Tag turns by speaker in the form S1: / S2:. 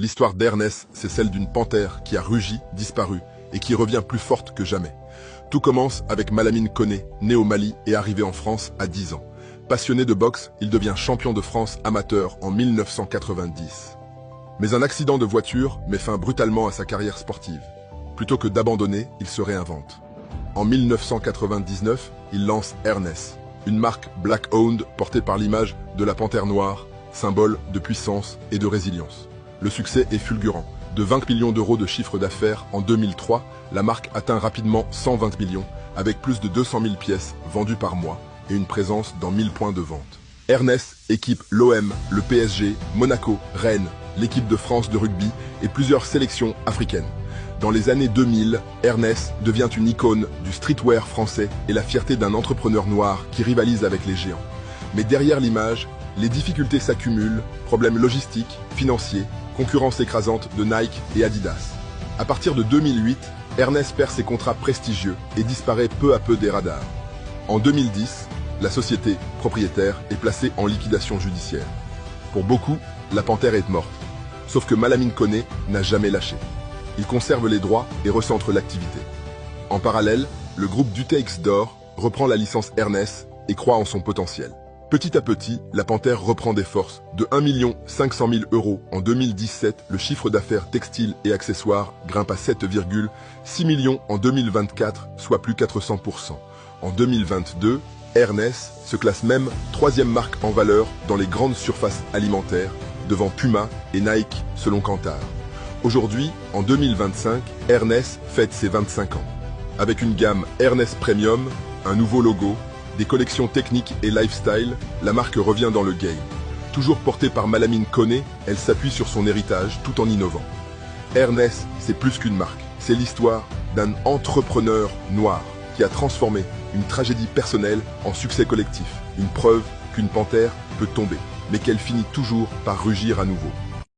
S1: L'histoire d'Ernest, c'est celle d'une panthère qui a rugi, disparu, et qui revient plus forte que jamais. Tout commence avec Malamine Koné, né au Mali et arrivé en France à 10 ans. Passionné de boxe, il devient champion de France amateur en 1990. Mais un accident de voiture met fin brutalement à sa carrière sportive. Plutôt que d'abandonner, il se réinvente. En 1999, il lance Ernest, une marque black-owned portée par l'image de la panthère noire, symbole de puissance et de résilience. Le succès est fulgurant. De 20 millions d'euros de chiffre d'affaires en 2003, la marque atteint rapidement 120 millions, avec plus de 200 000 pièces vendues par mois et une présence dans 1000 points de vente. Ernest équipe l'OM, le PSG, Monaco, Rennes, l'équipe de France de rugby et plusieurs sélections africaines. Dans les années 2000, Ernest devient une icône du streetwear français et la fierté d'un entrepreneur noir qui rivalise avec les géants. Mais derrière l'image, les difficultés s'accumulent, problèmes logistiques, financiers, concurrence écrasante de Nike et Adidas. À partir de 2008, Ernest perd ses contrats prestigieux et disparaît peu à peu des radars. En 2010, la société propriétaire est placée en liquidation judiciaire. Pour beaucoup, la panthère est morte. Sauf que Malamine Koné n'a jamais lâché. Il conserve les droits et recentre l'activité. En parallèle, le groupe Dutex d'Or reprend la licence Ernest et croit en son potentiel. Petit à petit, la panthère reprend des forces. De 1 500 000 € en 2017, le chiffre d'affaires textile et accessoires grimpe à 7,6 millions en 2024, soit plus 400%. En 2022, Ernest se classe même 3e marque en valeur dans les grandes surfaces alimentaires, devant Puma et Nike selon Kantar. Aujourd'hui, en 2025, Ernest fête ses 25 ans. Avec une gamme Ernest Premium, un nouveau logo, des collections techniques et lifestyle, la marque revient dans le game. Toujours portée par Malamine Koné, elle s'appuie sur son héritage tout en innovant. Ernest, c'est plus qu'une marque, c'est l'histoire d'un entrepreneur noir qui a transformé une tragédie personnelle en succès collectif. Une preuve qu'une panthère peut tomber, mais qu'elle finit toujours par rugir à nouveau.